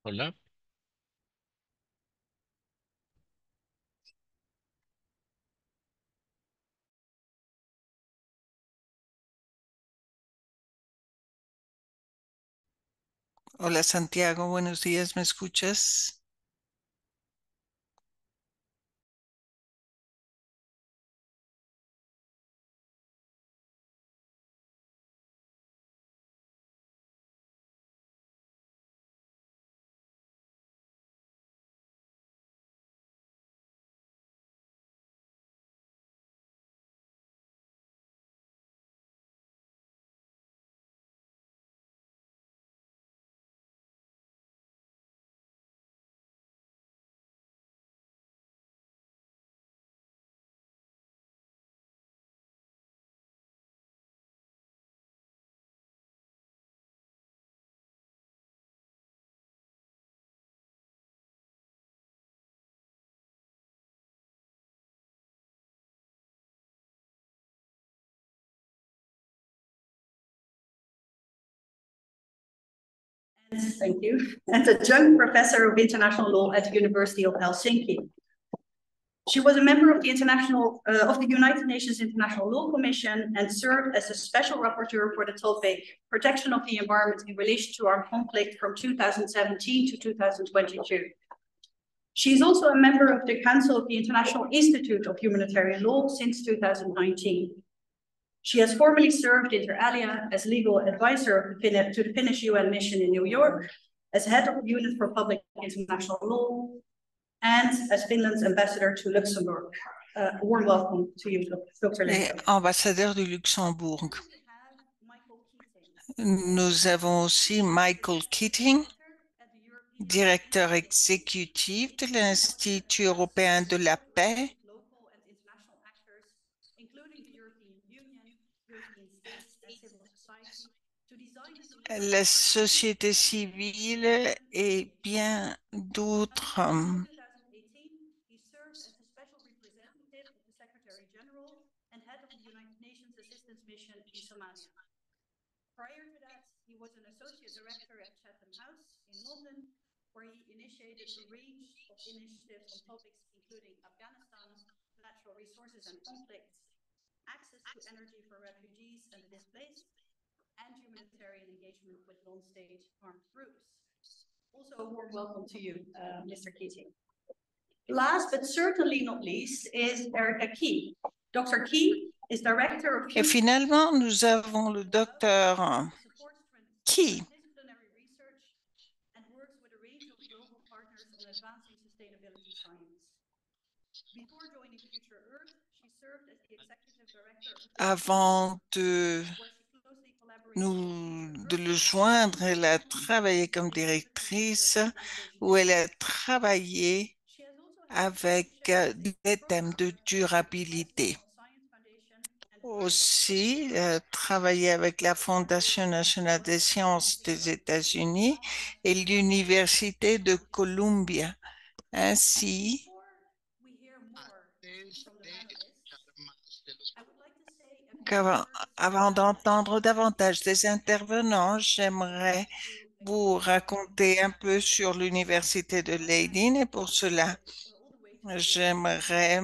Hola, Hola Santiago, buenos días, ¿me escuchas? Thank you, and adjunct professor of international law at the University of Helsinki. She was a member of the United Nations International Law Commission and served as a special rapporteur for the topic protection of the environment in relation to armed conflict from 2017 to 2022. She is also a member of the Council of the International Institute of Humanitarian Law since 2019. She has formerly served inter alia as legal advisor to the Finnish UN mission in New York, as head of the Unit for Public International Law, and as Finland's ambassador to Luxembourg. A warm welcome to you, Dr. Et Lindberg. ambassadeur du Luxembourg. Nous avons aussi Michael Keating, directeur exécutif de l'Institut européen de la paix, la société civile et bien d'autres. Prior to that, he was an associate director at Chatham House in London, where he initiated a range of initiatives on topics including Afghanistan, natural resources and conflicts, access to energy for refugees and the displaced, and humanitarian engagement with non-state armed groups. Also, a warm welcome to you, Mr. Keating. Last but certainly not least is Erica Key. Dr. Key is director of... Et finalement, nous avons le docteur Key, avant de le joindre, elle a travaillé comme directrice où elle a travaillé avec des thèmes de durabilité. Aussi, travaillé avec la Fondation nationale des sciences des États-Unis et l'Université de Columbia. Ainsi, avant d'entendre davantage des intervenants, j'aimerais vous raconter un peu sur l'Université de Leiden et pour cela, j'aimerais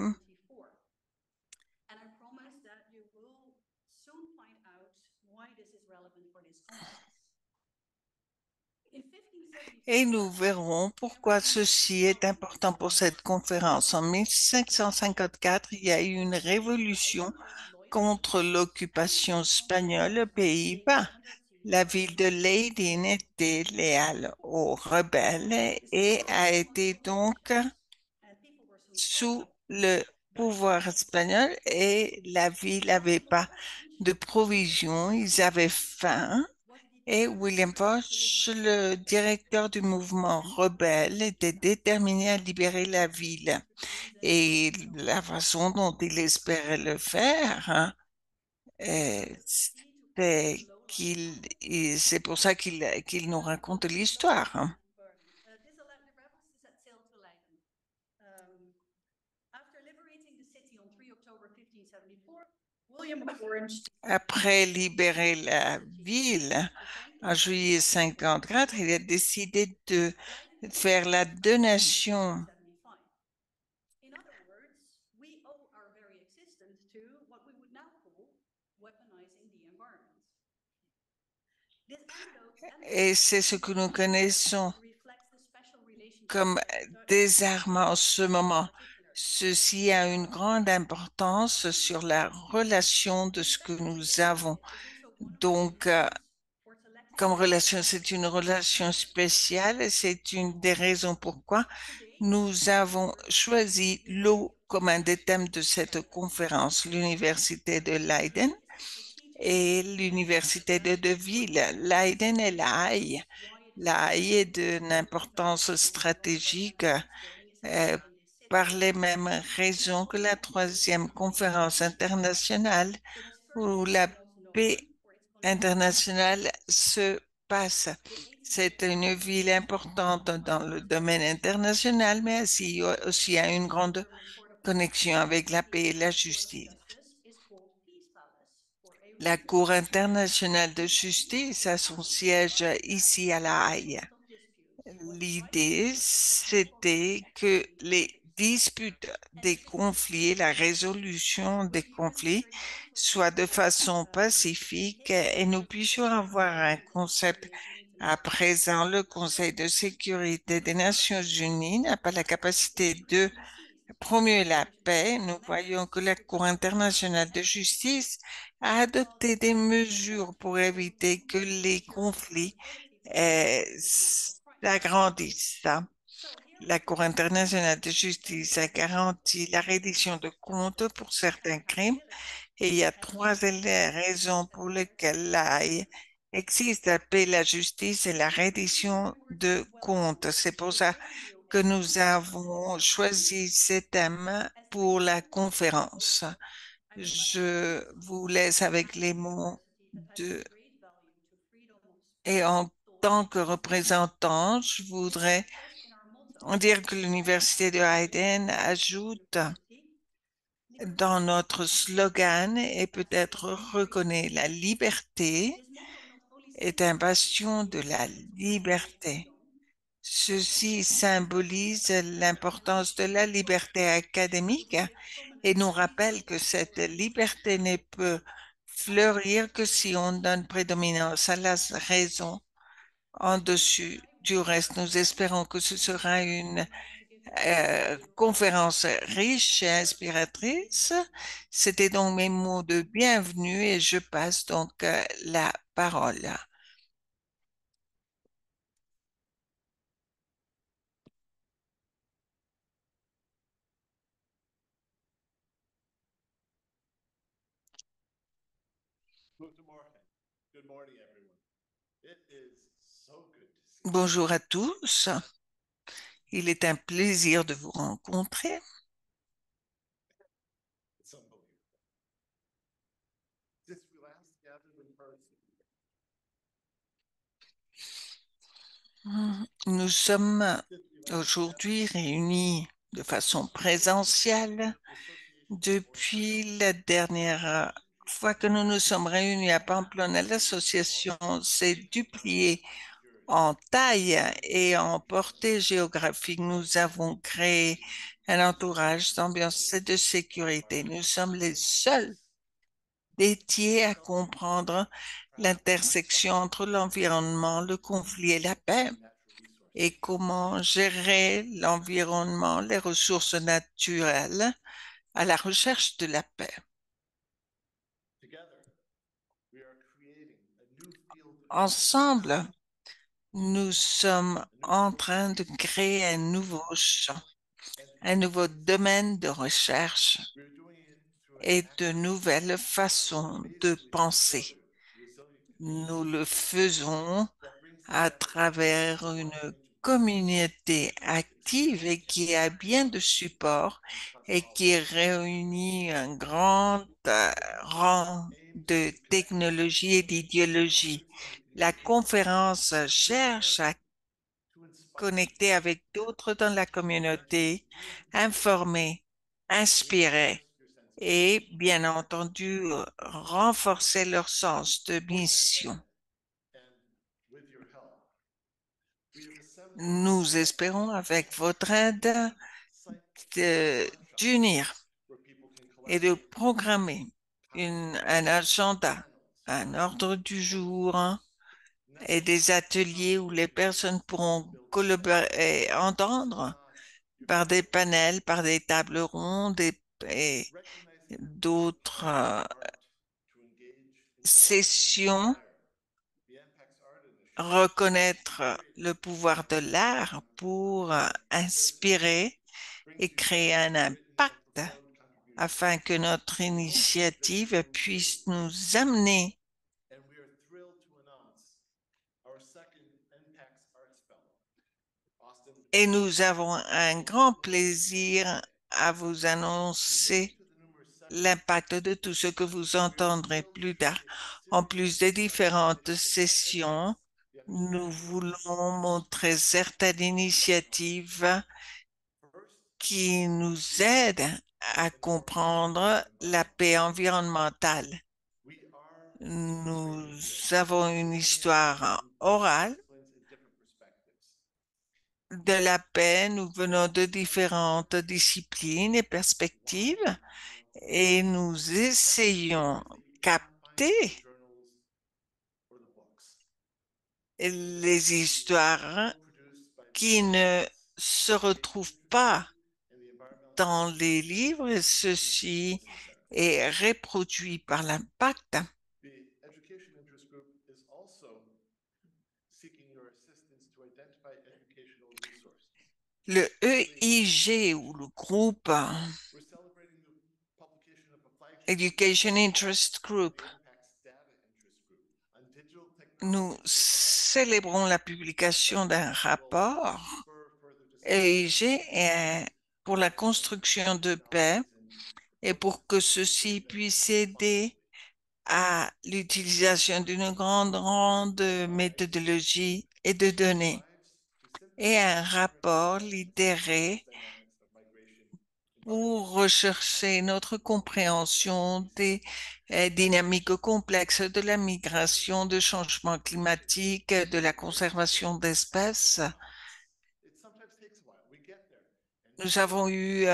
et nous verrons pourquoi ceci est important pour cette conférence. En 1554, il y a eu une révolution contre l'occupation espagnole aux Pays-Bas. La ville de Leiden était léale aux rebelles et a été donc sous le pouvoir espagnol et la ville n'avait pas de provisions, ils avaient faim. Et William Foch, le directeur du mouvement rebelle, était déterminé à libérer la ville. Et la façon dont il espérait le faire, hein, c'est pour ça qu'il nous raconte l'histoire, hein. Après libérer la ville en juillet 54, il a décidé de faire la donation. 1975. In other words, we owe our very existence to what we would now call weaponizing the environment. This Et anecdote c'est ce que nous connaissons reflects the special relationship comme between Dutch désarmement en ce in moment. particular. Ceci a une grande importance sur la relation de ce que nous avons. Donc, comme relation, c'est une relation spéciale et c'est une des raisons pourquoi nous avons choisi l'eau comme un des thèmes de cette conférence. L'Université de Leiden et l'Université de Deauville. Leiden et La Haye. La Haye est d'une importance stratégique euh, par les mêmes raisons que la troisième conférence internationale où la paix internationale se passe. C'est une ville importante dans le domaine international, mais aussi a une grande connexion avec la paix et la justice. La Cour internationale de justice a son siège ici à La Haye. L'idée, c'était que les disputes des conflits, la résolution des conflits, soit de façon pacifique et nous puissions avoir un concept. À présent, le Conseil de sécurité des Nations Unies n'a pas la capacité de promouvoir la paix. Nous voyons que la Cour internationale de justice a adopté des mesures pour éviter que les conflits s'agrandissent. La Cour internationale de justice a garanti la reddition de comptes pour certains crimes et il y a trois raisons pour lesquelles l'AI existe, la paix, la justice et la reddition de comptes. C'est pour ça que nous avons choisi ces thèmes pour la conférence. Je vous laisse avec les mots de... Et en tant que représentant, je voudrais dire que l'Université de Haydn ajoute dans notre slogan et peut-être reconnaît la liberté est un bastion de la liberté. Ceci symbolise l'importance de la liberté académique et nous rappelle que cette liberté ne peut fleurir que si on donne prédominance à la raison en dessus du reste. Nous espérons que ce sera une conférence riche et inspiratrice. C'était donc mes mots de bienvenue et je passe donc la parole. Bonjour à tous. Il est un plaisir de vous rencontrer. Nous sommes aujourd'hui réunis de façon présentielle depuis la dernière fois que nous nous sommes réunis à Pamplona. L'association s'est dupliée en taille et en portée géographique. Nous avons créé un entourage d'ambiance et de sécurité. Nous sommes les seuls dédiés à comprendre l'intersection entre l'environnement, le conflit et la paix et comment gérer l'environnement, les ressources naturelles à la recherche de la paix. Ensemble, nous sommes en train de créer un nouveau champ, un nouveau domaine de recherche et de nouvelles façons de penser. Nous le faisons à travers une communauté active et qui a bien de support et qui réunit un grand rang de technologie et d'idéologie. La conférence cherche à connecter avec d'autres dans la communauté, informer, inspirer et bien entendu renforcer leur sens de mission. Nous espérons, avec votre aide, d'unir et de programmer un agenda, un ordre du jour et des ateliers où les personnes pourront collaborer et entendre par des panels, par des tables rondes et d'autres sessions, reconnaître le pouvoir de l'art pour inspirer et créer un impact afin que notre initiative puisse nous amener. Et nous avons un grand plaisir à vous annoncer l'impact de tout ce que vous entendrez plus tard. En plus des différentes sessions, nous voulons montrer certaines initiatives qui nous aident à comprendre la paix environnementale. Nous avons une histoire orale de la paix. Nous venons de différentes disciplines et perspectives et nous essayons capter les histoires qui ne se retrouvent pas dans les livres. Ceci est reproduit par l'impact. Le EIG ou le groupe Education Interest Group, nous célébrons la publication d'un rapport EIG pour la construction de paix et pour que ceci puisse aider à l'utilisation d'une grande ronde de méthodologie et de données et un rapport lidéré pour rechercher notre compréhension des dynamiques complexes de la migration, du changement climatique, de la conservation d'espèces. Nous avons eu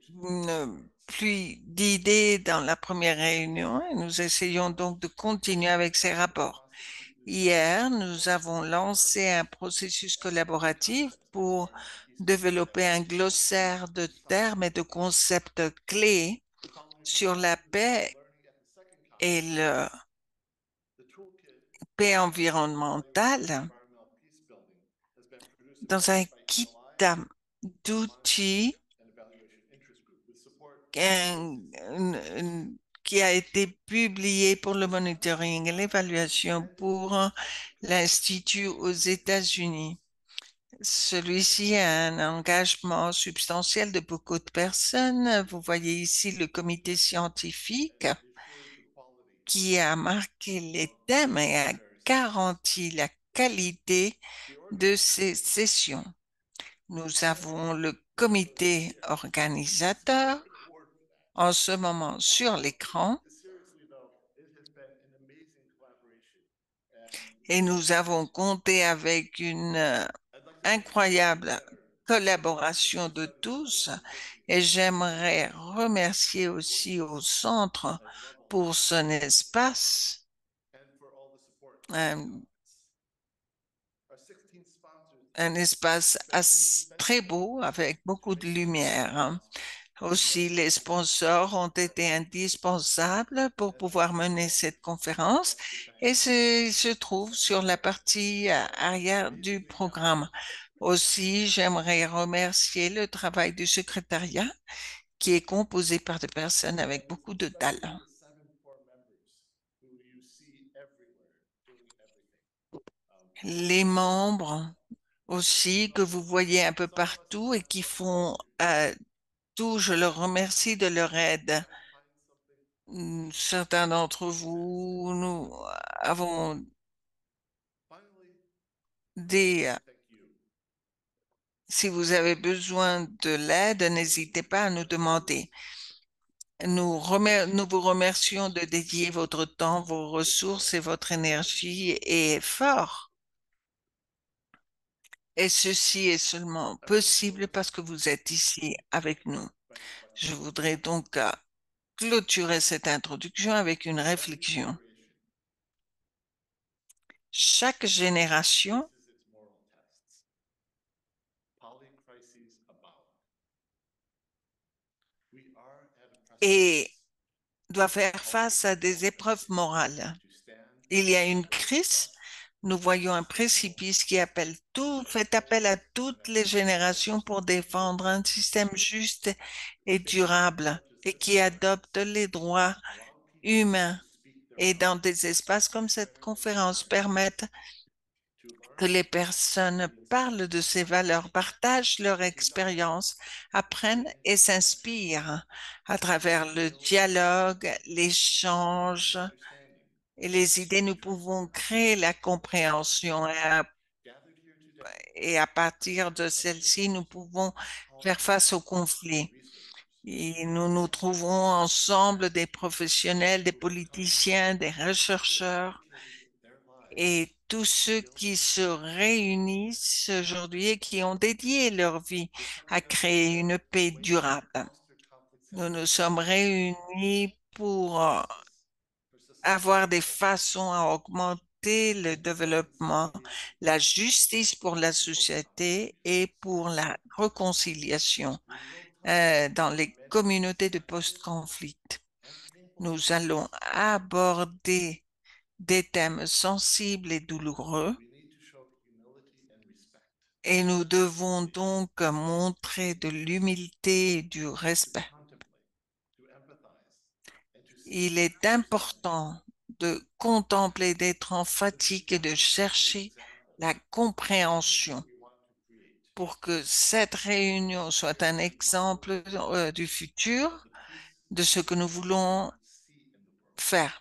une pluie d'idées dans la première réunion et nous essayons donc de continuer avec ces rapports. Hier, nous avons lancé un processus collaboratif pour développer un glossaire de termes et de concepts clés sur la paix et la paix environnementale dans un kit d'outils qui a été publié pour le monitoring et l'évaluation pour l'Institut aux États-Unis. Celui-ci a un engagement substantiel de beaucoup de personnes. Vous voyez ici le comité scientifique qui a marqué les thèmes et a garanti la qualité de ces sessions. Nous avons le comité organisateur en ce moment sur l'écran et nous avons compté avec une incroyable collaboration de tous et j'aimerais remercier aussi au centre pour son espace, un, un espace très beau avec beaucoup de lumière. Aussi, les sponsors ont été indispensables pour pouvoir mener cette conférence et se trouve sur la partie arrière du programme. Aussi, j'aimerais remercier le travail du secrétariat qui est composé par des personnes avec beaucoup de talent. Les membres aussi que vous voyez un peu partout et qui font tout, je leur remercie de leur aide. Certains d'entre vous, nous avons des... Si vous avez besoin de l'aide, n'hésitez pas à nous demander. Nous vous remercions de dédier votre temps, vos ressources et votre énergie et effort Et ceci est seulement possible parce que vous êtes ici avec nous. Je voudrais donc clôturer cette introduction avec une réflexion. Chaque génération et doit faire face à des épreuves morales. Il y a une crise, nous voyons un précipice qui appelle tout, fait appel à toutes les générations pour défendre un système juste et durable et qui adopte les droits humains et dans des espaces comme cette conférence permettent que les personnes parlent de ces valeurs, partagent leur expérience, apprennent et s'inspirent à travers le dialogue, l'échange et les idées. Nous pouvons créer la compréhension et à partir de celle-ci, nous pouvons faire face aux conflits. Et nous nous trouvons ensemble des professionnels, des politiciens, des chercheurs et tous ceux qui se réunissent aujourd'hui et qui ont dédié leur vie à créer une paix durable. Nous nous sommes réunis pour avoir des façons à augmenter le développement, la justice pour la société et pour la réconciliation dans les communautés de post-conflit. Nous allons aborder des thèmes sensibles et douloureux et nous devons donc montrer de l'humilité et du respect. Il est important de contempler, d'être en fatigue et de chercher la compréhension pour que cette réunion soit un exemple du futur de ce que nous voulons faire.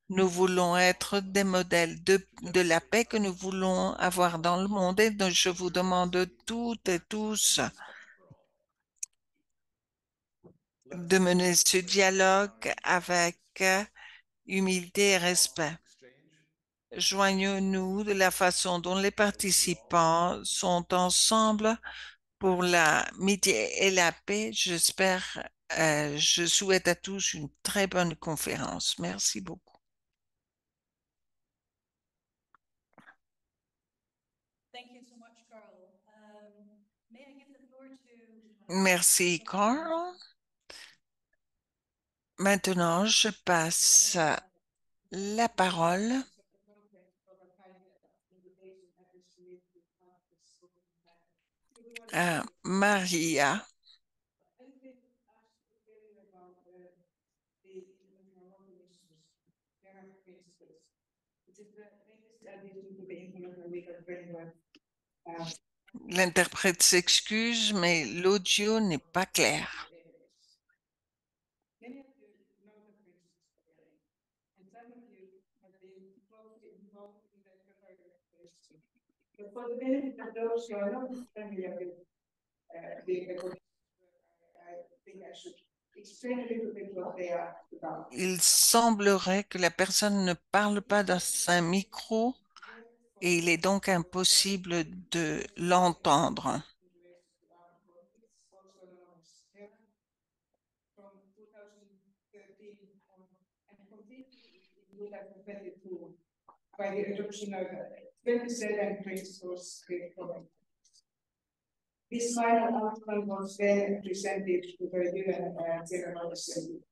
Nous voulons être des modèles de la paix que nous voulons avoir dans le monde et donc je vous demande toutes et tous de mener ce dialogue avec humilité et respect. Joignons-nous de la façon dont les participants sont ensemble pour l'amitié et la paix. J'espère, je souhaite à tous une très bonne conférence. Merci beaucoup. Merci, Carl. Maintenant, je passe la parole à Maria. L'interprète s'excuse, mais l'audio n'est pas clair. For the benefit of those who are not familiar with I think I should explain a little bit what they are about. Il semblerait que la personne ne parle pas dans un micro et il est donc impossible de l'entendre. From 2013 and completely in 2022 by the adoption of 27 principles with. This final outcome was then presented to the UN General Assembly.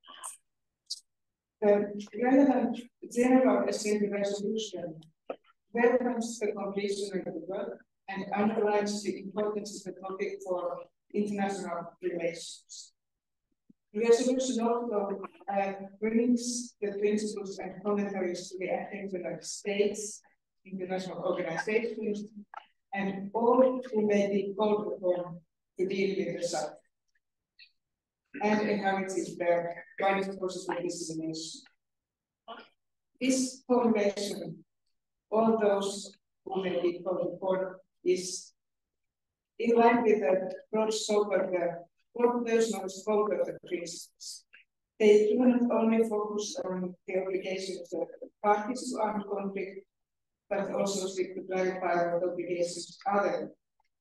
The relevant General Assembly resolution welcomes the completion of the work and underlines the importance of the topic for international relations. The resolution also brings the principles and commentaries to the attention of states, international organizations, and all who may be called upon to deal with the subject, and encourages the right process of dissemination. This formulation, all those who may be called upon, is in line with the broad scope of the personal scope of the principles. They do not only focus on the obligations of the parties to armed conflict, but also seek to clarify what obligations other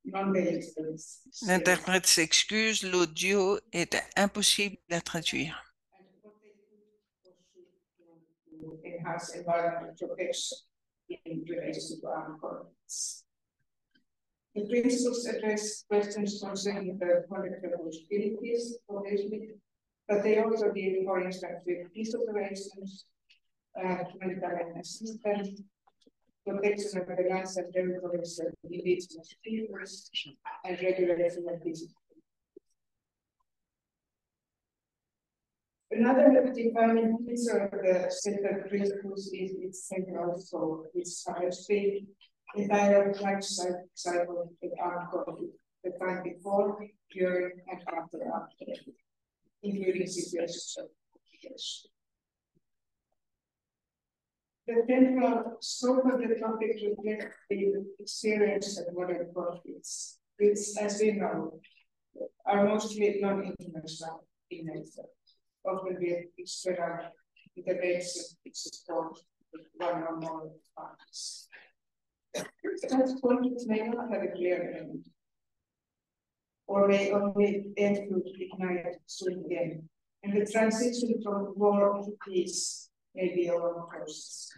L'interprète s'excuse, l'audio est impossible à traduire. Enhance environmental protection in relation to armed conflicts. The principles address questions concerning the conduct of hostilities, obviously, but they also deal, for instance, with peace operations, humanitarian assistance, protection of the lands and territories of indigenous peoples, and regulation of peace. Another defining feature of the set of principles is its central scope, which has been entire life cycle of armed conflict, the time before, during, and after conflict, including situations of occupation. The central scope of the topic reflects the experience of modern conflicts, which, as we know, are mostly non-international in nature. Often with external intervention, which is called one or more parties. Such conflicts may not have a clear end, or may only end to ignite soon again, and the transition from war to peace may be a long process.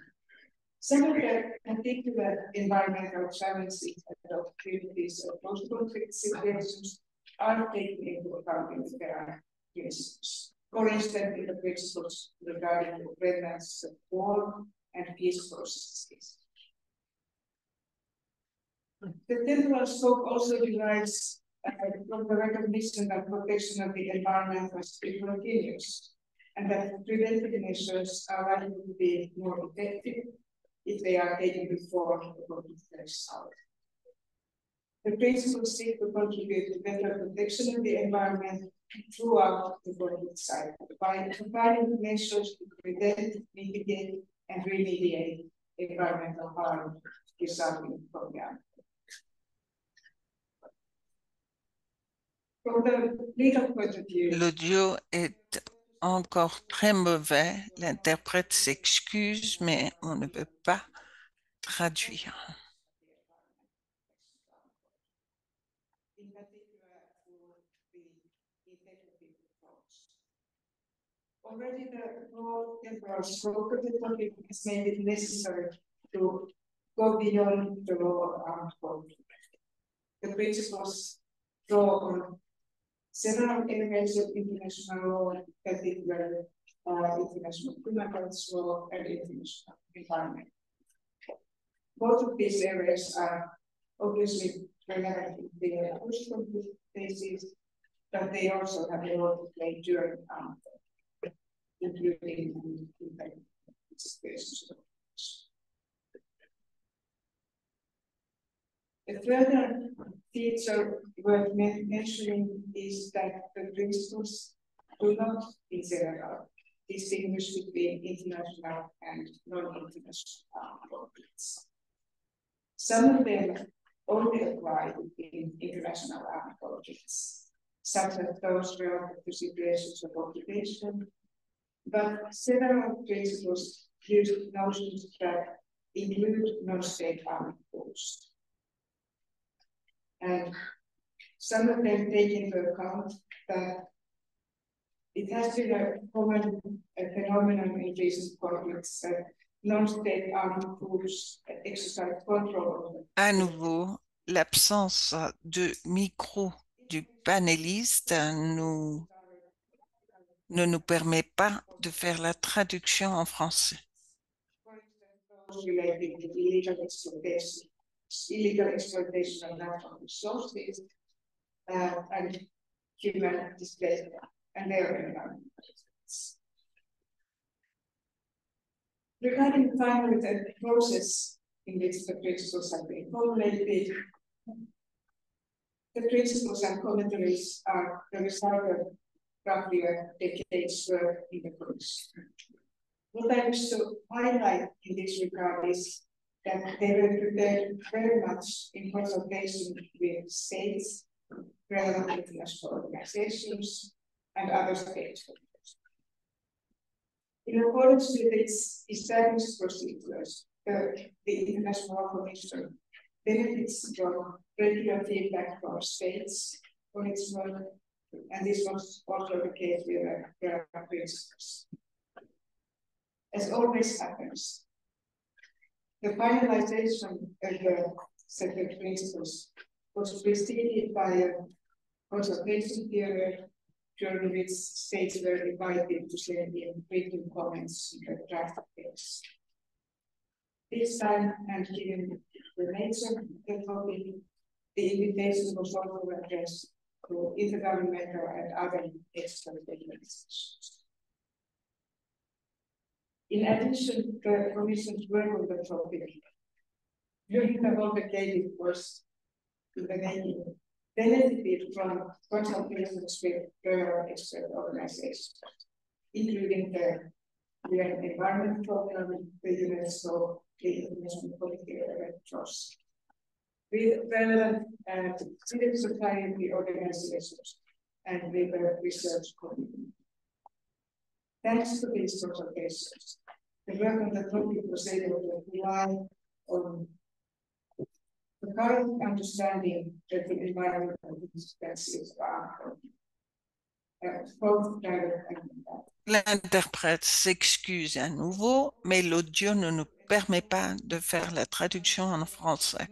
Some of the particular environmental challenges and opportunities of post-conflict situations are taken into account in the principles. For instance, in the principles regarding the remnants of war and peace processes. The temporal scope also derives from the recognition that protection of the environment must be continuous, and that preventive measures are likely to be more effective if they are taken before the conflict breaks out. The principles seek to contribute to better protection of the environment throughout the conflict cycle by providing measures to prevent, mitigate, and remediate environmental harm resulting from the conflict. From the legal point of view, l'audio est encore très mauvais. L'interprète s'excuse, mais on ne peut pas traduire. In particular for the integrity approach. Already the broad temporal scope of the topic has made it necessary to go beyond the law of armed conflict. The principles draw on several areas of international law, particularly international human rights law and international environment. Both of these areas are obviously relevant in the post-conflict phases, but they also have a role to play during conflict, including situations. A further feature worth mentioning is that the principles do not, in general, distinguish between international and non-international conflicts. Some of them only apply in international armed conflicts, such as those related to situations of occupation, but several principles use notions that include non-state armed groups. And some of them take into account that it has been a common phenomenon in recent conflicts that non-state armed groups exercise control. À nouveau, l'absence de micro du panéliste ne nous permet pas de faire la traduction en français. Related to illegal exploitation of natural resources and human displacement and their environment. Regarding finally the process in which the principles have been formulated, the principles and commentaries are the result of roughly a decade's work in the course. What I wish to highlight in this regard is that they were prepared very much in consultation with states, relevant international organizations, and other stakeholders. In accordance with its established procedures, the International Commission benefits from regular feedback from states for its work, and this was also the case with the principles. As always happens, the finalization of the set of principles was preceded by a consultation period during which states were invited to send in written comments in the draft case. This time, and given the nature of the topic, the invitation was also addressed to intergovernmental and other expert organizations. In addition, the Commission's work on the topic during the whole decade was in the making benefited from consultations with federal expert organizations, including the UN Environment Program, the UNESCO, the International Political Red Cross, with relevant civil society organizations and with the research community. Thanks to these consultations, the work on the topic was able to rely on the current understanding that the environmental consequences are both direct and indirect. L'interprète s'excuse à nouveau, mais l'audio ne nous permet pas de faire la traduction en français.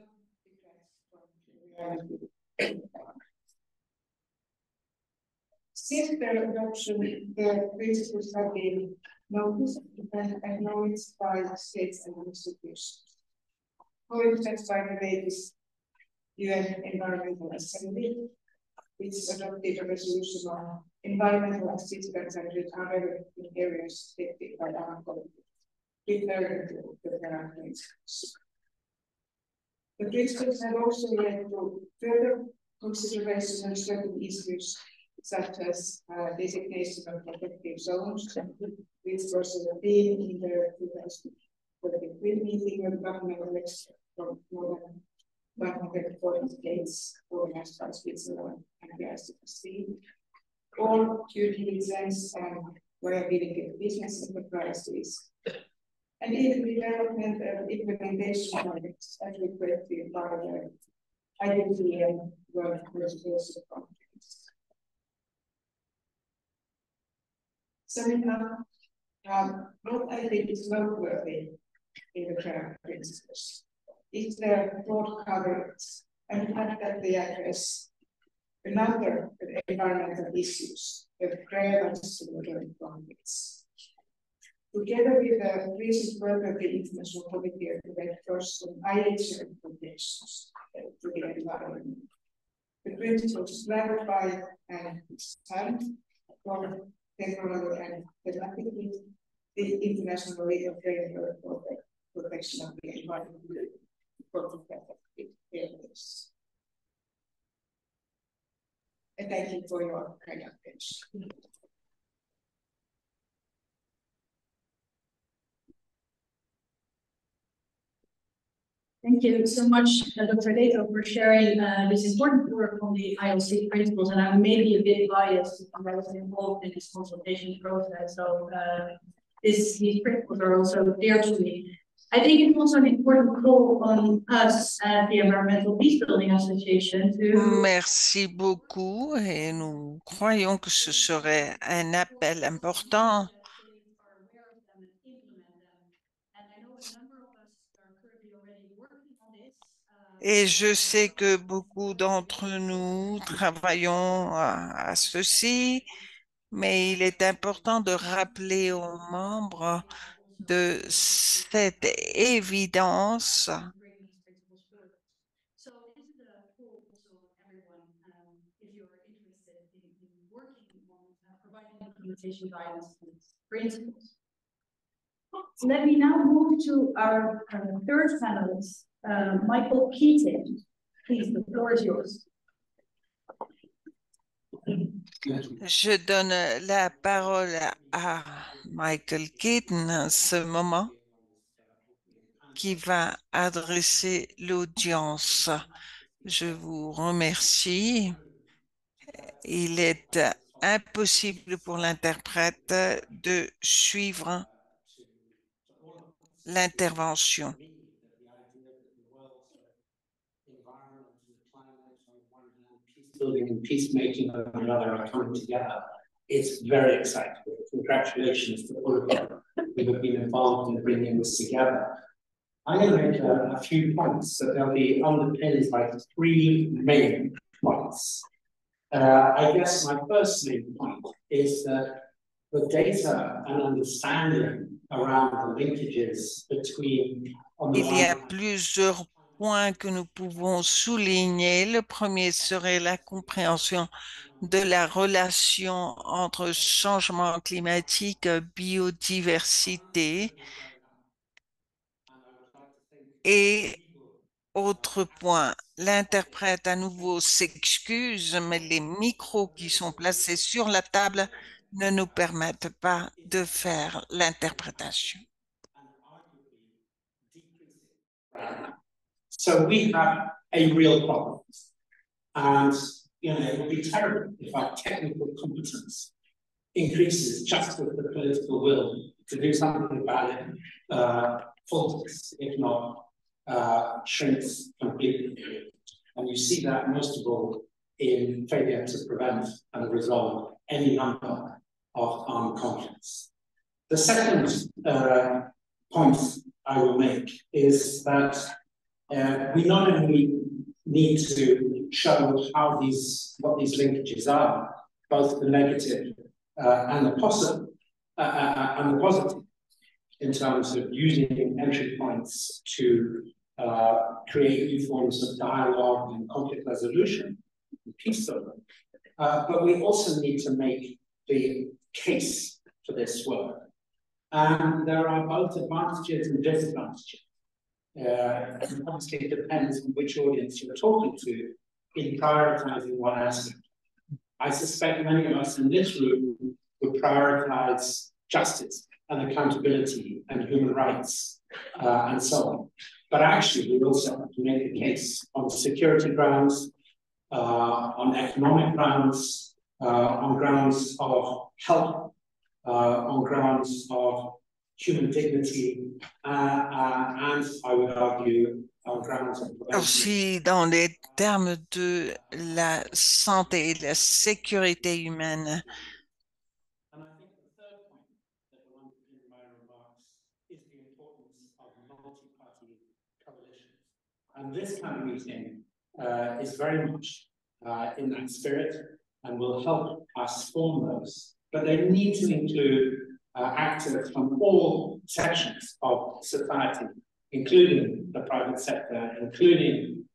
Since their adoption, the principles have been noticed and acknowledged by states and institutions. For instance, by the latest UN Environmental Assembly, which adopted a resolution on environmental assistance and recovery in areas affected by armed conflict, referring to the current principles. The principles have also led to further consideration on certain issues, such as designation of protective zones, which was a theme in the 2023 meeting of governmental experts from more than 140 states organized by Switzerland and the ICC, or due diligence and viability of business enterprises, and even development and implementation projects as requested by the IUCN World Conservation Conference. Summing up, what I think is noteworthy in the current principles is their broad coverage and the fact that they address a number of environmental issues that relevance to modern conflicts. Together with the recent work of the International Committee of the Red Cross on IH recommendations to the environment, the principles clarify and expand from temporally and thematically the international legal framework for the protection of the environment for protective areas. And thank you for your kind attention. Thank you so much, Dr. Dato, for sharing this important work on the ILC principles. And I'm maybe a bit biased because I was involved in this consultation process. So these principles are also dear to me. I think it's also an important call on us at the Environmental Peace Building Association to... Merci beaucoup et nous croyons que ce serait un appel important. Et je sais que beaucoup d'entre nous travaillons à ceci, mais il est important de rappeler aux membres de cette évidence. Let me now move to our third panelist, Michael Keating. Please, the floor is yours. Je donne la parole à Michael Keating en ce moment, qui va adresser l'audience. Je vous remercie. Il est impossible pour l'interprète de suivre l'intervention. environment and climate on one hand, peace building and peacemaking on the other are coming together. It's very exciting. Congratulations to all of you who have been involved in bringing this together. I'm going to make a few points that they'll be underpinned by three main points. I guess my first main point is that the data and understanding around the linkages between, Il y a plusieurs points que nous pouvons souligner. Le premier serait la compréhension de la relation entre changement climatique, biodiversité et autre point. L'interprète à nouveau s'excuse, mais les micros qui sont placés sur la table ne nous permettent pas de faire l'interprétation. So we have a real problem. And, it would be terrible if our technical competence increases just with the political will to do something about it, falters, if not shrinks completely. And you see that most of all in failure to prevent and resolve any number of armed conflicts. The second point I will make is that we not only need to show what these linkages are, both the negative and the positive, in terms of using entry points to create new forms of dialogue and conflict resolution and peace building. But we also need to make the case for this work. And there are both advantages and disadvantages. Obviously, it depends on which audience you're talking to in prioritizing one aspect. I suspect many of us in this room would prioritize justice and accountability and human rights and so on. But actually, we also have to make a case on security grounds, on economic grounds, on grounds of health, on grounds of human dignity, and I would argue on grounds of Aussi, dans les termes de la santé et de la sécurité humaine. And I think the third point that will underpin my remarks is the importance of multi-party coalitions. And this kind of meeting is very much in that spirit and will help us form those. But they need to include actors from all sections of society, including the private sector, including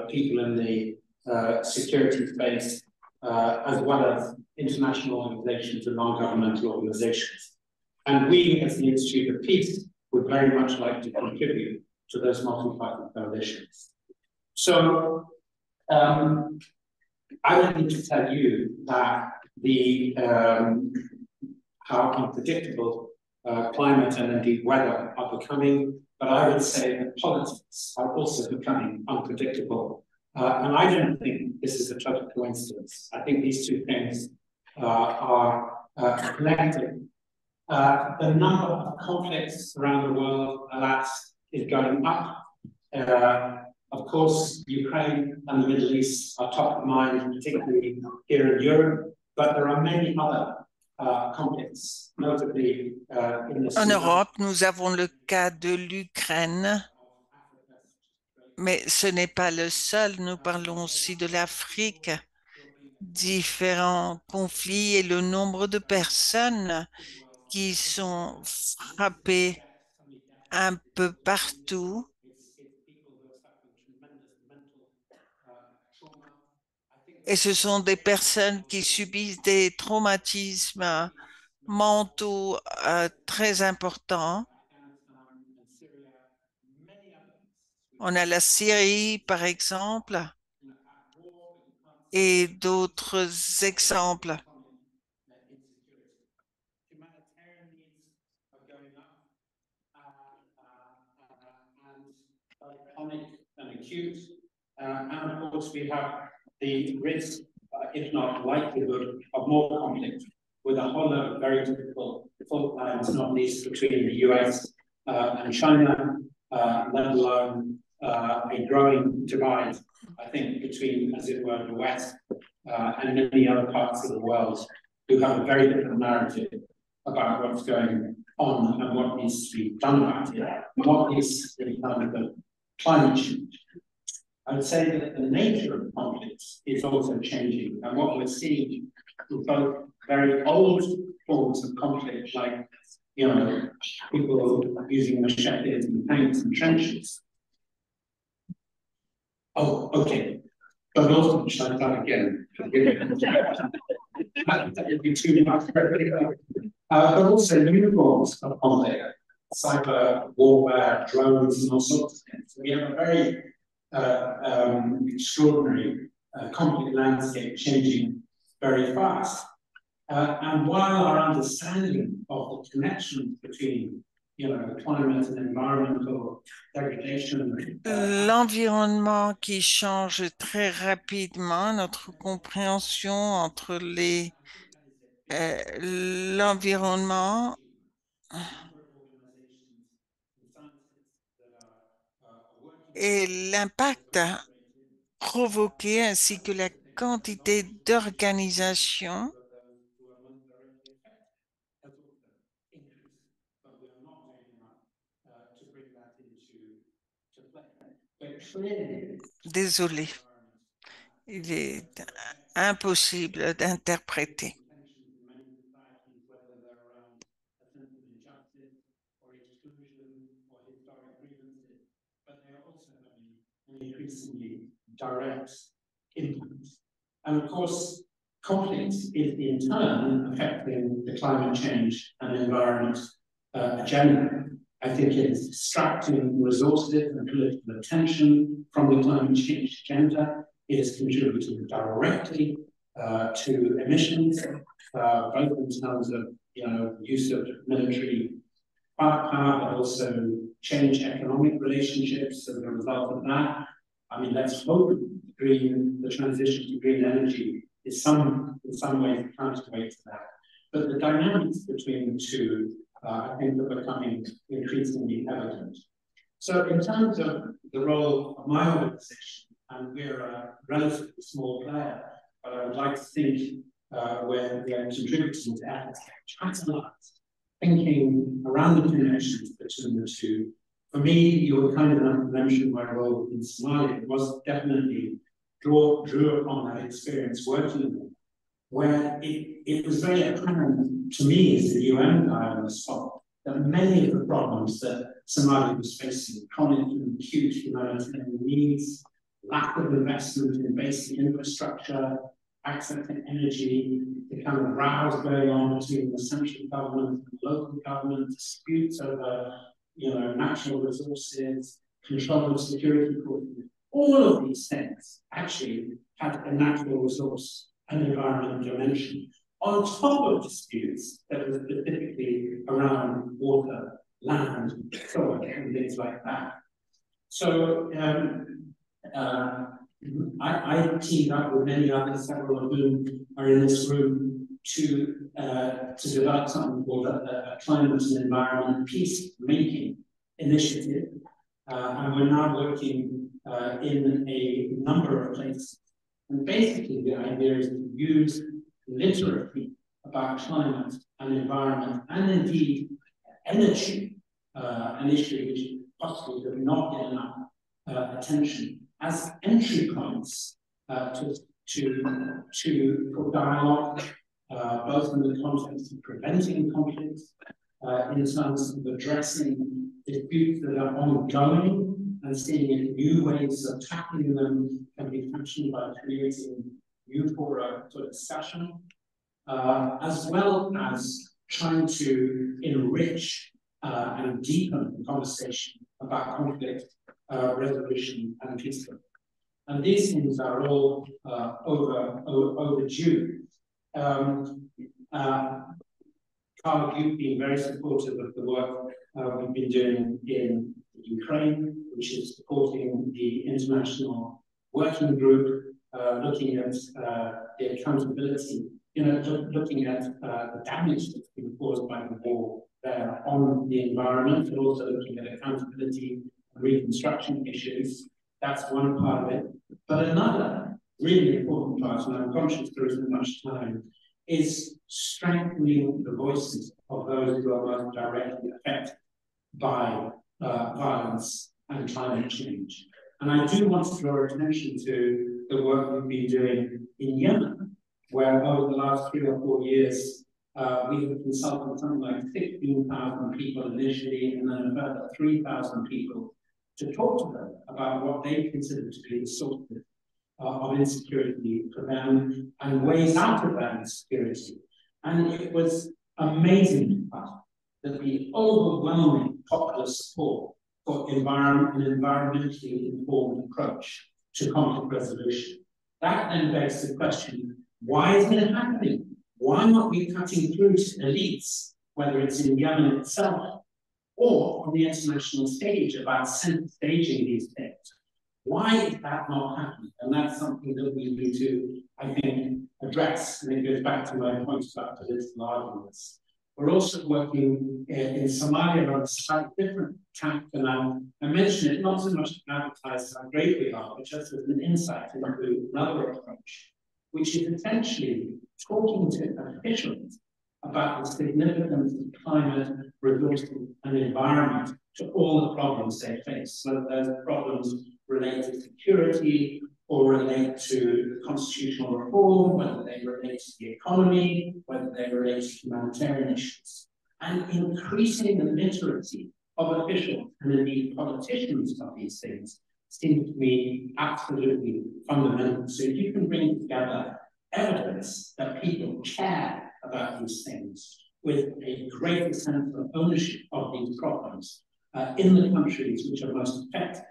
people in the security space, as well as international organizations and non-governmental organizations. And we, as the Institute of Peace, would very much like to contribute to those multi-party coalitions. So I don't need to tell you that how unpredictable climate and indeed weather are becoming, but I would say that politics are also becoming unpredictable. And I don't think this is a total coincidence. I think these two things are connected. The number of conflicts around the world, alas, is going up. Of course, Ukraine and the Middle East are top of mind, particularly here in Europe, but there are many other conflicts, notably in the En Europe, nous avons le cas de l'Ukraine, mais ce n'est pas le seul. Nous parlons aussi de l'Afrique, différents conflits et le nombre de personnes qui sont frappées un peu partout. Et ce sont des personnes qui subissent des traumatismes mentaux très importants. On a la Syrie, par exemple, et d'autres exemples. And acute, and of course we have the risk, if not likelihood, of more conflict with a whole lot of very difficult fault lines, not least between the US and China, let alone a growing divide, I think, between, as it were, the West and many other parts of the world who have a very different narrative about what's going on and what needs to be done about it, and what needs to be done about climate change. I would say that the nature of conflicts is also changing, and what we're seeing is both very old forms of conflict, like people using machetes and tanks and trenches. Oh, okay. But also, should I start again? That would be too much. But also new forms of conflict, cyber warfare, drones, and all sorts of things. We have a very extraordinary conflict landscape changing very fast. And while our understanding of the connection between climate and environmental degradation, l'environnement qui change très rapidement, notre compréhension entre l'environnement et l'impact provoqué ainsi que la quantité d'organisation désolé, il est impossible d'interpréter. Increasingly direct impact. And of course, conflict is in turn affecting the climate change and environment agenda. I think it is distracting resources and political attention from the climate change agenda. It is contributing directly to emissions, both in terms of use of military firepower, but also change economic relationships as a result of that. I mean, let's hope the transition to green energy is in some ways counterweight to that. But the dynamics between the two, I think, are becoming increasingly evident. So in terms of the role of my organization, and we're a relatively small player, but I would like to think we're contributing to efforts to catalyze thinking around the connections between the two. For me, you were kind enough to mention my role in Somalia. It was definitely drew upon that experience working with them, where it was very apparent to me as a UN guy on the spot that many of the problems that Somalia was facing, chronic and acute humanitarian needs, lack of investment in basic infrastructure, access to energy, the kind of rows going on between the central government and local government, disputes over natural resources, control of security forces. All of these things actually had a natural resource and environmental dimension on top of disputes that were specifically around water, land, soil, and things like that. So I teamed up with many others, several of whom are in this room, to develop something called a climate and environment peace-making initiative. And we're now working in a number of places. And basically the idea is to use literacy about climate and environment, and indeed energy, an issue which possibly does not get enough attention, as entry points for dialogue, both in the context of preventing conflicts, in terms of addressing disputes that are ongoing and seeing if new ways of tackling them can be functioned by creating new fora for discussion, as well as trying to enrich and deepen the conversation about conflict resolution and peacekeeping. And these things are all overdue. Carl, you've been very supportive of the work we've been doing in Ukraine, which is supporting the international working group, looking at the accountability, looking at the damage that's been caused by the war there on the environment, but also looking at accountability reconstruction issues. That's one part of it. But another really important part, and I'm conscious there isn't much time, is strengthening the voices of those who are most directly affected by violence and climate change. And I do want to draw attention to the work we've been doing in Yemen, where over the last 3 or 4 years, we have consulted something like 15,000 people initially, and then a further 3,000 people to talk to them about what they consider to be the source of insecurity for them and ways out of that insecurity. And it was amazing to find that the overwhelming popular support for an environmentally informed approach to conflict resolution. That then begs the question, why isn't it happening? Why not we cutting through to elites, whether it's in Yemen itself or on the international stage about staging these things? Why is that not happening? And that's something that we need to, I think, address. And it goes back to my point about political arguments. We're also working in Somalia on a slightly different tack, and I mention it not so much to advertise how great we are, but just as an insight into another approach, which is essentially talking to officials about the significance of climate, resources, and environment to all the problems they face. So those problems relate to security or relate to constitutional reform, whether they relate to the economy, whether they relate to humanitarian issues. And increasing the literacy of officials and indeed politicians of these things seems to me absolutely fundamental. So if you can bring together evidence that people care about these things with a greater sense of ownership of these problems in the countries which are most affected,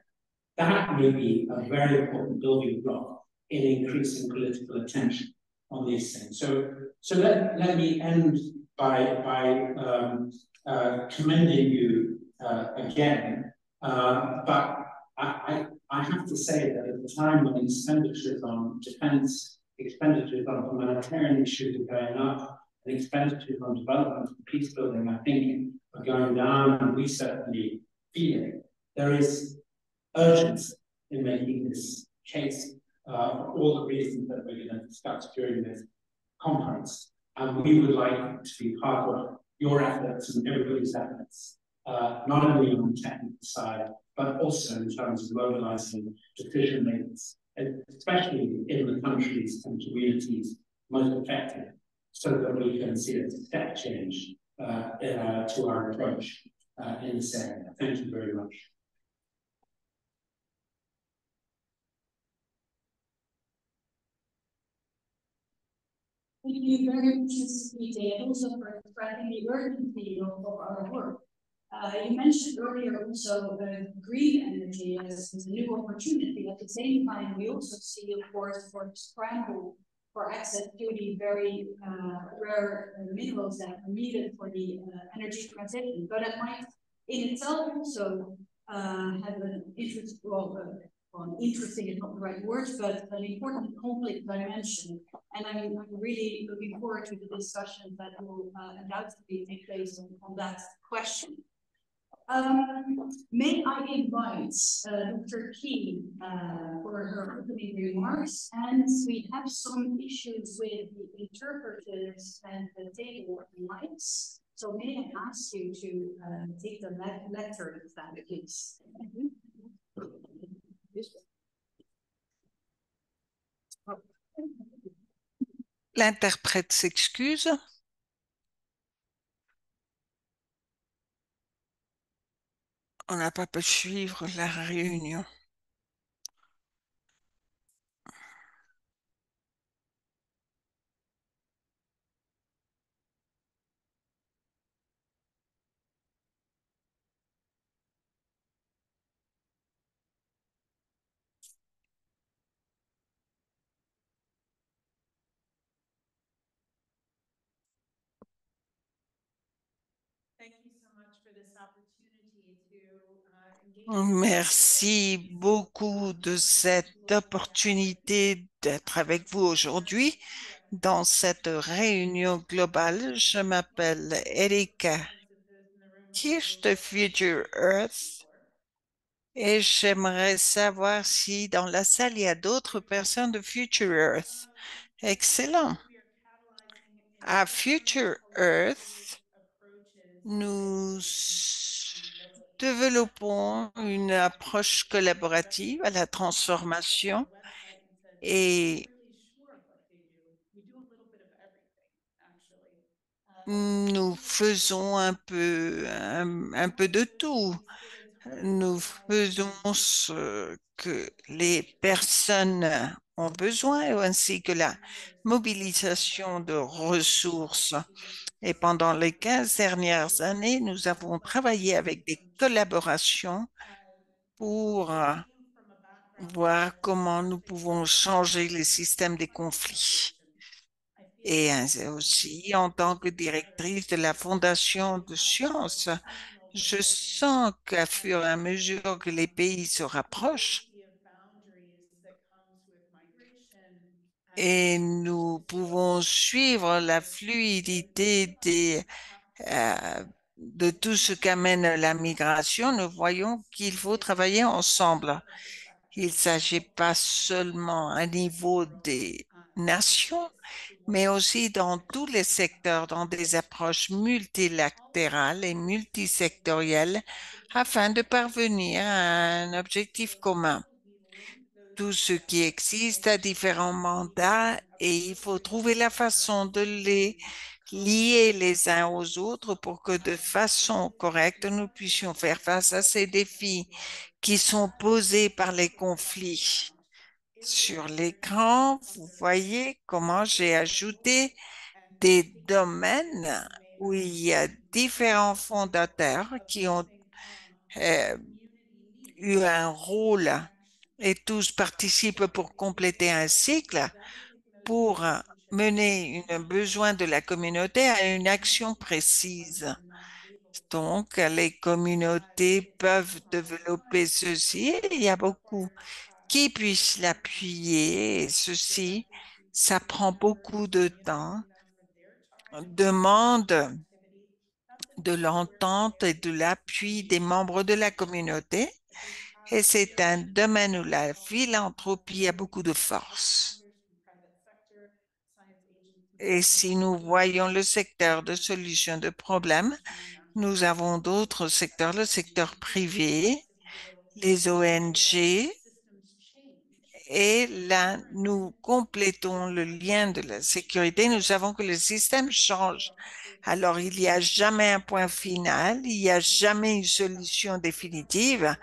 that may be a very important building block in increasing political attention on these things. So let me end by commending you again, but I have to say that at the time when expenditures on defense, expenditures on humanitarian issues are going up, and expenditures on development and peace building, I think, are going down, and we certainly feel it. There is urgency in making this case for all the reasons that we're going to discuss during this conference. And we would like to be part of your efforts and everybody's efforts, not only on the technical side, but also in terms of mobilizing decision makers, especially in the countries and communities most affected, so that we can see a step change to our approach in this area. Thank you very much. Thank you very much, Mrs. Pete, and also for describing the urgency of our work. You mentioned earlier also green energy as a new opportunity. At the same time, we also see, of course, for scramble for access to the very rare minerals that are needed for the energy transition. But it might in itself also have an interest, interesting is not the right word, but an important conflict dimension. And I'm really looking forward to the discussions that will undoubtedly take place on that question. May I invite Dr. Key for her opening remarks, and we have some issues with the interpreters and the table lights. So may I ask you to take the lectern of that, please. L'interprète s'excuse. On n'a pas pu suivre la réunion. Merci beaucoup de cette opportunité d'être avec vous aujourd'hui dans cette réunion globale. Je m'appelle Erika Kirsch de Future Earth Et j'aimerais savoir si dans la salle, il y a d'autres personnes de Future Earth. Excellent. À Future Earth, nous développons une approche collaborative à la transformation et nous faisons un peu de tout. Nous faisons ce que les personnes ont besoin ainsi que la mobilisation de ressources. Et pendant les 15 dernières années, nous avons travaillé avec des collaborations pour voir comment nous pouvons changer les systèmes des conflits. Et aussi, en tant que directrice de la Fondation de sciences, je sens qu'à fur et à mesure que les pays se rapprochent, et nous pouvons suivre la fluidité de tout ce qu'amène la migration, nous voyons qu'il faut travailler ensemble. Il ne s'agit pas seulement à niveau des nations, mais aussi dans tous les secteurs, dans des approches multilatérales et multisectorielles, afin de parvenir à un objectif commun. Tout ce qui existe a différents mandats et il faut trouver la façon de les lier les uns aux autres pour que de façon correcte, nous puissions faire face à ces défis qui sont posés par les conflits. Sur l'écran, vous voyez comment j'ai ajouté des domaines où il y a différents fondateurs qui ont euh, eu un rôle et tous participent pour compléter un cycle, pour mener un besoin de la communauté à une action précise. Donc, les communautés peuvent développer ceci. Il y a beaucoup qui puissent l'appuyer. Et ceci, ça prend beaucoup de temps, demande de l'entente et de l'appui des membres de la communauté. Et c'est un domaine où la philanthropie a beaucoup de force. Et si nous voyons le secteur de solution de problèmes, nous avons d'autres secteurs, le secteur privé, les ONG, et là, nous complétons le lien de la sécurité. Nous savons que le système change. Alors, il n'y a jamais un point final, il n'y a jamais une solution définitive,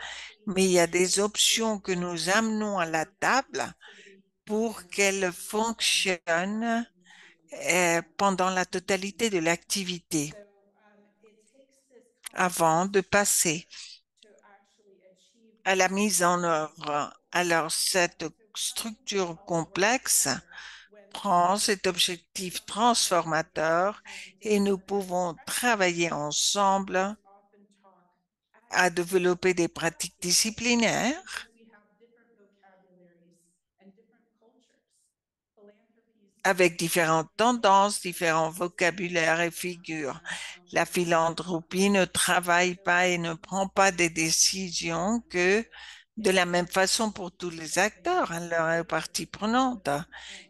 mais il y a des options que nous amenons à la table pour qu'elles fonctionnent pendant la totalité de l'activité avant de passer à la mise en œuvre. Alors, cette structure complexe prend cet objectif transformateur et nous pouvons travailler ensemble à développer des pratiques disciplinaires avec différentes tendances, différents vocabulaires et figures. La philanthropie ne travaille pas et ne prend pas des décisions que de la même façon pour tous les acteurs, leurs parties prenantes.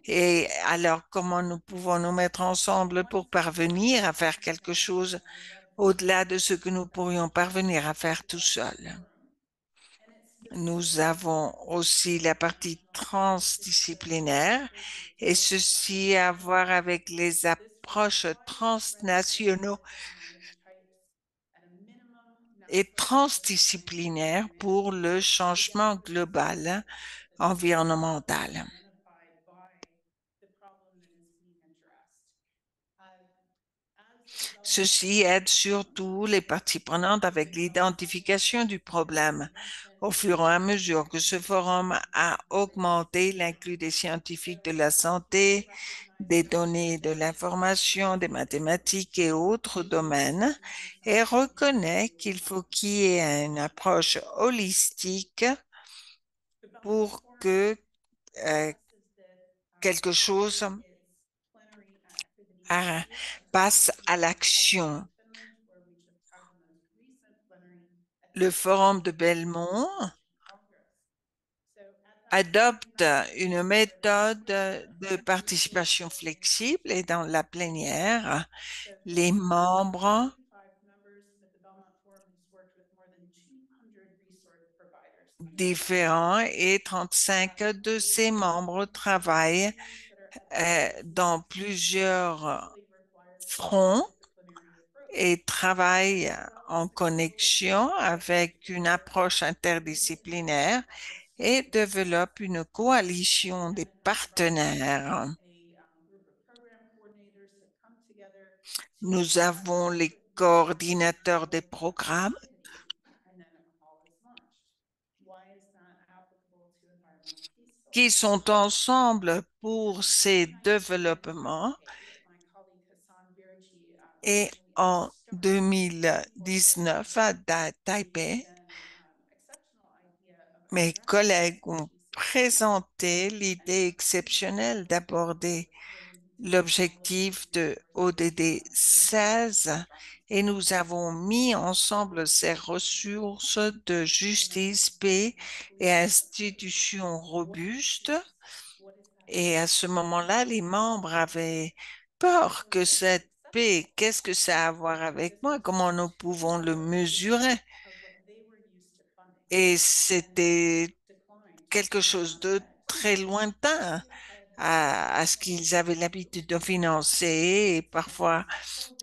Et alors, comment nous pouvons nous mettre ensemble pour parvenir à faire quelque chose au-delà de ce que nous pourrions parvenir à faire tout seuls? Nous avons aussi la partie transdisciplinaire et ceci a à voir avec les approches transnationaux et transdisciplinaires pour le changement global environnemental. Ceci aide surtout les parties prenantes avec l'identification du problème. Au fur et à mesure que ce forum a augmenté, il inclut des scientifiques de la santé, des données de l'information, des mathématiques et autres domaines, et reconnaît qu'il faut qu'il y ait une approche holistique pour que euh, quelque chose passe à l'action. le Forum de Belmont adopte une méthode de participation flexible et dans la plénière, les membres différents et 35 de ces membres travaillent dans plusieurs fronts et travaillent en connexion avec une approche interdisciplinaire et développent une coalition des partenaires. Nous avons les coordinateurs des programmes qui sont ensemble pour ces développements et en 2019 à Taipei, mes collègues ont présenté l'idée exceptionnelle d'aborder l'objectif de ODD 16 et nous avons mis ensemble ces ressources de justice, paix et institutions robustes. Et à ce moment-là, les membres avaient peur que cette paix, qu'est-ce que ça a à voir avec moi? Comment nous pouvons le mesurer? Et c'était quelque chose de très lointain à ce qu'ils avaient l'habitude de financer et parfois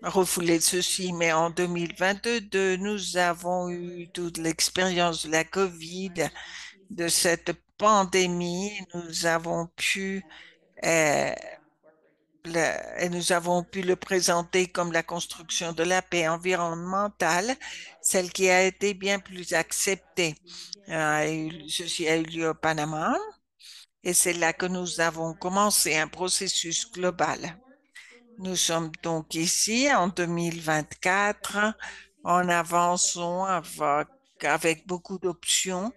refouler ceci. Mais en 2022, nous avons eu toute l'expérience de la COVID, de cette pandémie. Euh, nous avons pu le présenter comme la construction de la paix environnementale, celle qui a été bien plus acceptée. Ceci a eu lieu au Panama et c'est là que nous avons commencé un processus global. Nous sommes donc ici en 2024 en avançant avec beaucoup d'options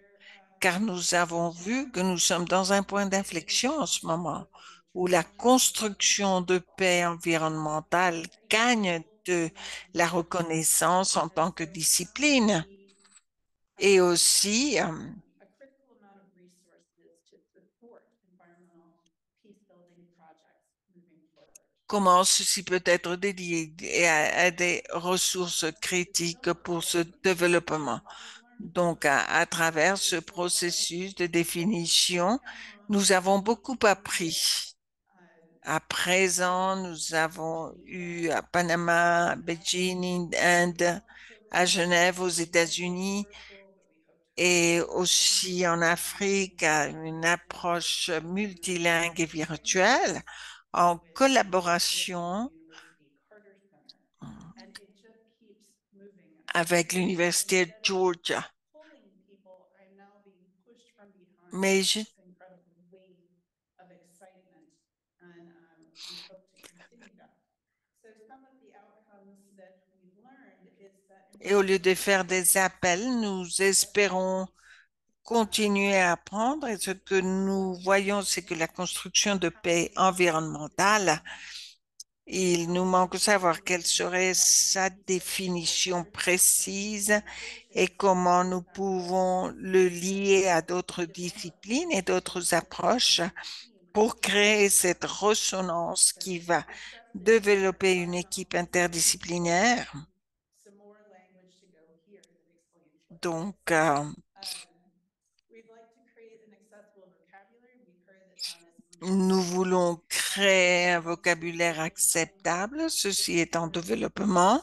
car nous avons vu que nous sommes dans un point d'inflexion en ce moment où la construction de paix environnementale gagne de la reconnaissance en tant que discipline et aussi comment ceci peut être dédié à des ressources critiques pour ce développement. Donc, à travers ce processus de définition, nous avons beaucoup appris. À présent, nous avons eu à Panama, à Beijing, Inde, à Genève, aux États-Unis et aussi en Afrique, une approche multilingue et virtuelle en collaboration avec l'Université de Georgia. Mais et au lieu de faire des appels, nous espérons continuer à apprendre. Et ce que nous voyons, c'est que la construction de paix environnementale, il nous manque de savoir quelle serait sa définition précise et comment nous pouvons le lier à d'autres disciplines et d'autres approches pour créer cette résonance qui va développer une équipe interdisciplinaire. Donc, nous voulons créer un vocabulaire acceptable. Ceci est en développement.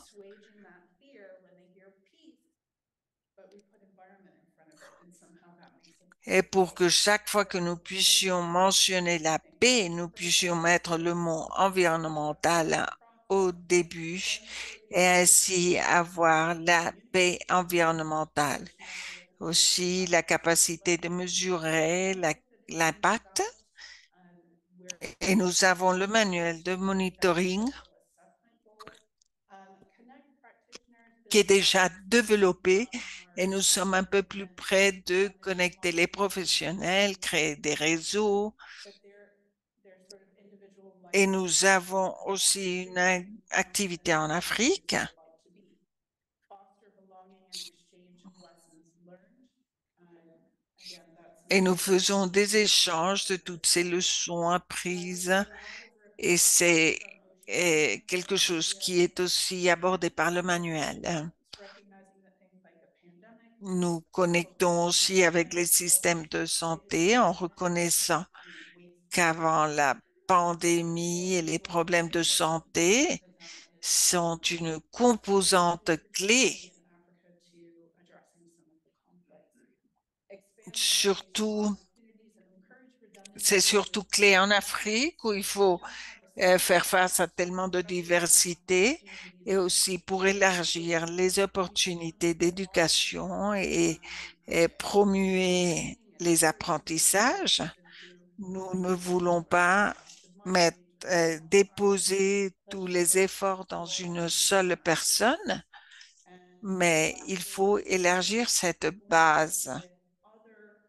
Et pour que chaque fois que nous puissions mentionner la paix, nous puissions mettre le mot environnemental au début et ainsi avoir la paix environnementale. Aussi, la capacité de mesurer l'impact. Et nous avons le manuel de monitoring qui est déjà développé et nous sommes un peu plus près de connecter les professionnels, créer des réseaux. Et nous avons aussi une activité en Afrique et nous faisons des échanges de toutes ces leçons apprises et c'est quelque chose qui est aussi abordé par le manuel. Nous connectons aussi avec les systèmes de santé en reconnaissant qu'avant la pandémie et les problèmes de santé sont une composante clé, surtout, c'est surtout clé en Afrique où il faut faire face à tellement de diversité et aussi pour élargir les opportunités d'éducation et promuer les apprentissages. Nous ne voulons pas déposer tous les efforts dans une seule personne, mais il faut élargir cette base.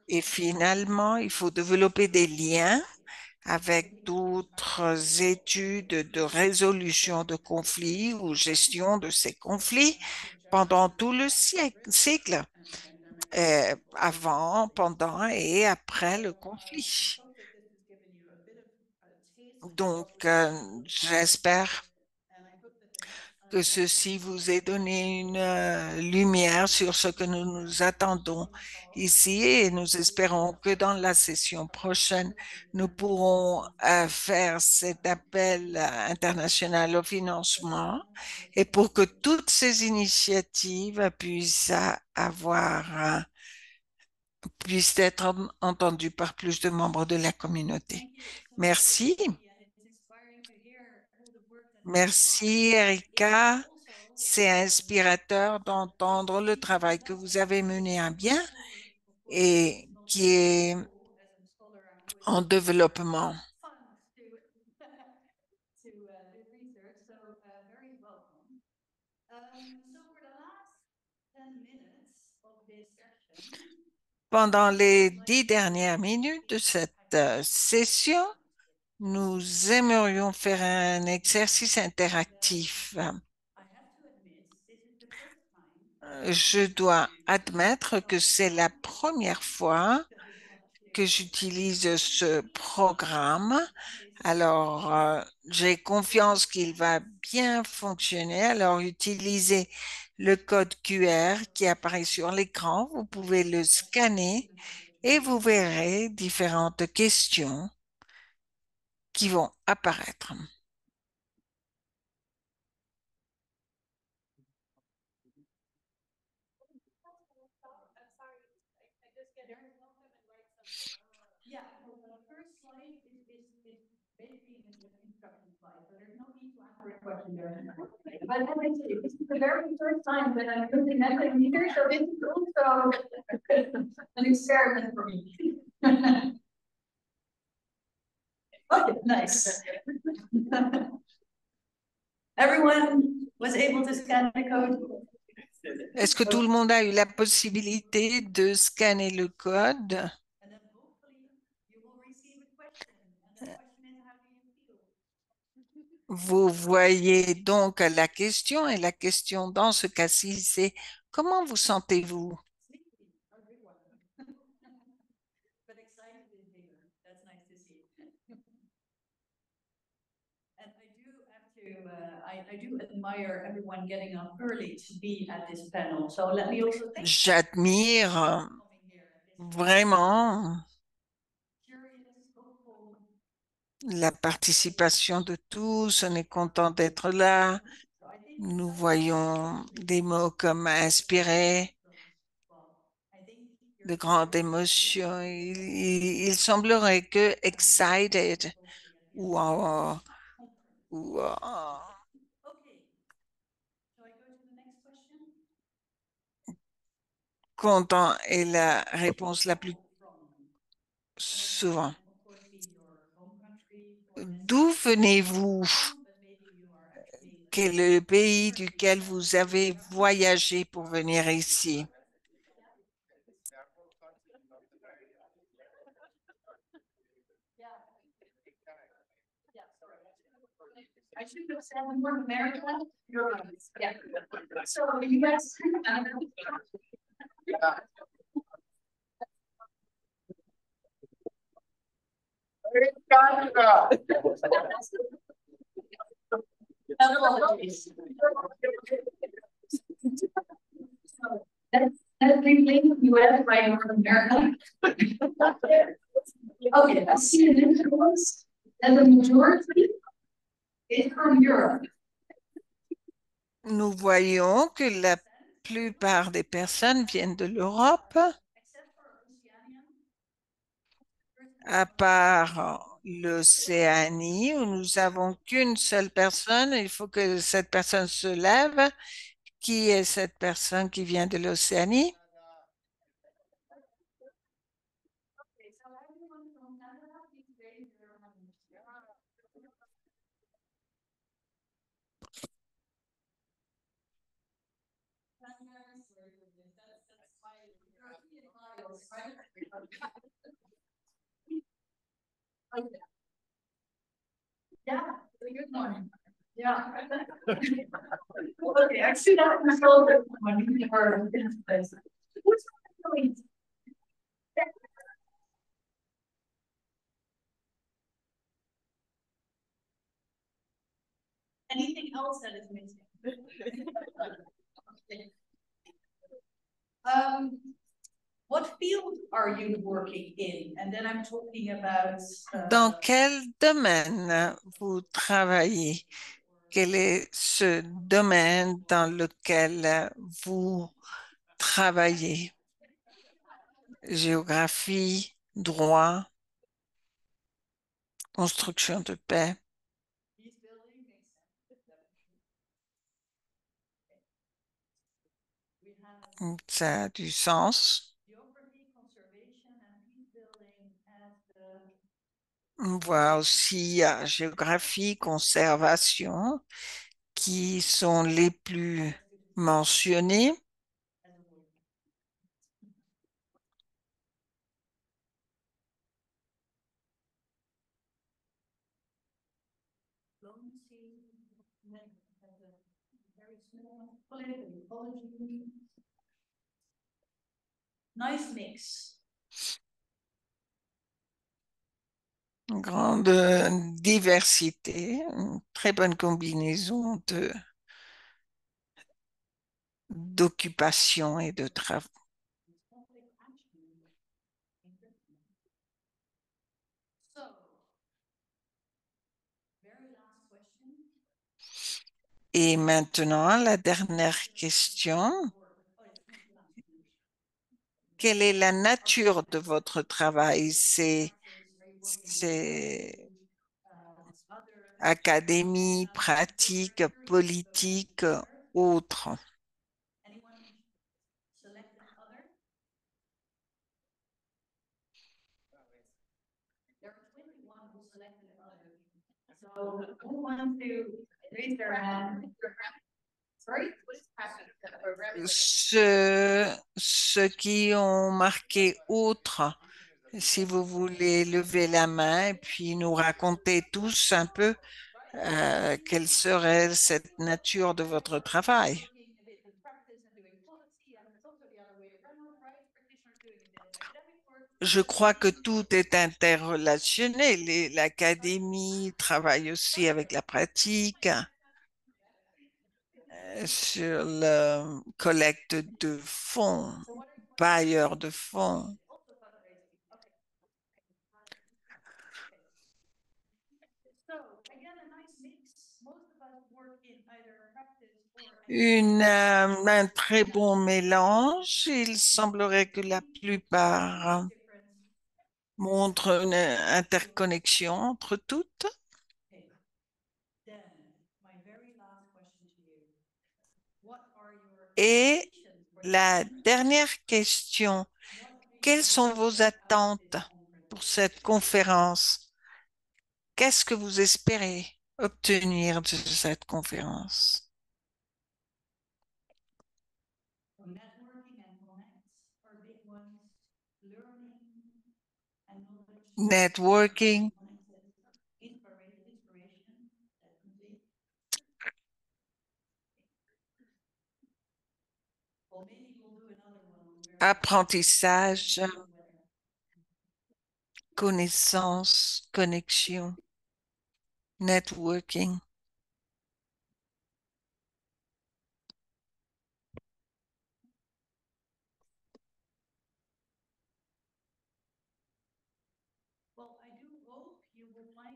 Et finalement, il faut développer des liens avec d'autres études de résolution de conflits ou gestion de ces conflits pendant tout le cycle, avant, pendant et après le conflit. Donc, j'espère que ceci vous ait donné une lumière sur ce que nous nous attendons ici et nous espérons que dans la session prochaine, nous pourrons faire cet appel international au financement et pour que toutes ces initiatives puissent être entendues par plus de membres de la communauté. Merci. Merci, Erika. C'est inspirateur d'entendre le travail que vous avez mené à bien et qui est en développement. Pendant les 10 dernières minutes de cette session, nous aimerions faire un exercice interactif. Je dois admettre que c'est la première fois que j'utilise ce programme. Alors, j'ai confiance qu'il va bien fonctionner. Alors, utilisez le code QR qui apparaît sur l'écran. Vous pouvez le scanner et vous verrez différentes questions qui vont apparaître. But this is the very first time that I'm using that meter, so this is also an experiment for me. Okay, nice. Everyone was able to scan the code. Est-ce que tout le monde a eu la possibilité de scanner le code? Vous voyez donc la question et la question dans ce cas-ci, c'est comment vous sentez-vous? I do admire everyone getting up early to be at this panel. So let me also thank J'admire vraiment la participation de tous. On est content d'être là. Nous voyons des mots comme inspiré, de grandes émotions. Il semblerait que excited ou, ou content est la réponse la plus souvent. D'où venez-vous? Quel est le pays duquel vous avez voyagé pour venir ici? I should have said more America. Yeah. So US. Apologies. That's briefly US by North America. Okay, I see an influence, and the majority is from Europe. Nous voyons que la plupart des personnes viennent de l'Europe, à part l'Océanie, où nous n'avons qu'une seule personne. Il faut que cette personne se lève. Qui est cette personne qui vient de l'Océanie? Yeah, good morning. Yeah. Okay, I see that myself when you are in this place. What's going? Anything else that is missing? Okay. What field are you working in? And then I'm talking about. Dans quel domaine vous travaillez? Quel est ce domaine dans lequel vous travaillez? Géographie, droit, construction de paix. Ça a du sens. On voit aussi géographie, conservation, qui sont les plus mentionnés. Nice mix. Une grande diversité, une très bonne combinaison d'occupation et de travaux. Et maintenant, la dernière question. Quelle est la nature de votre travail? C'est académie, pratique, politique, autre. So who wants to raise their hand? Sorry? Ceux qui ont marqué autre, si vous voulez lever la main et puis nous raconter tous un peu quelle serait cette nature de votre travail. Je crois que tout est interrelationné. L'académie travaille aussi avec la pratique sur la collecte de fonds, bailleurs de fonds. Un très bon mélange. Il semblerait que la plupart montrent une interconnexion entre toutes. Et la dernière question, quelles sont vos attentes pour cette conférence? Qu'est-ce que vous espérez obtenir de cette conférence? Networking, apprentissage, connaissance, connexion, networking. Well, I do hope you will find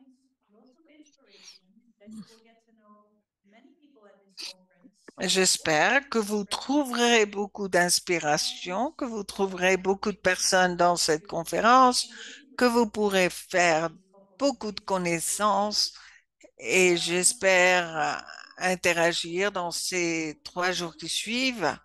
lots of inspiration, that you will get to know many people at this conference. J'espère que vous trouverez beaucoup d'inspiration, que vous trouverez beaucoup de personnes dans cette conférence, que vous pourrez faire beaucoup de connaissances et j'espère interagir dans ces 3 jours qui suivent.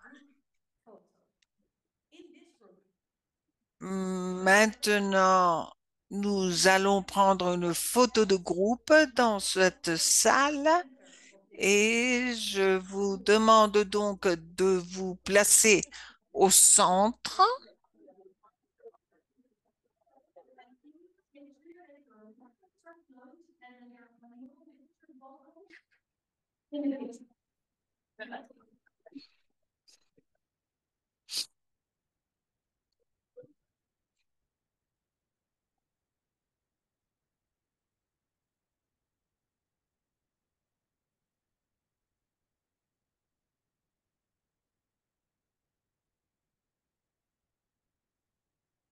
Maintenant, nous allons prendre une photo de groupe dans cette salle et je vous demande donc de vous placer au centre.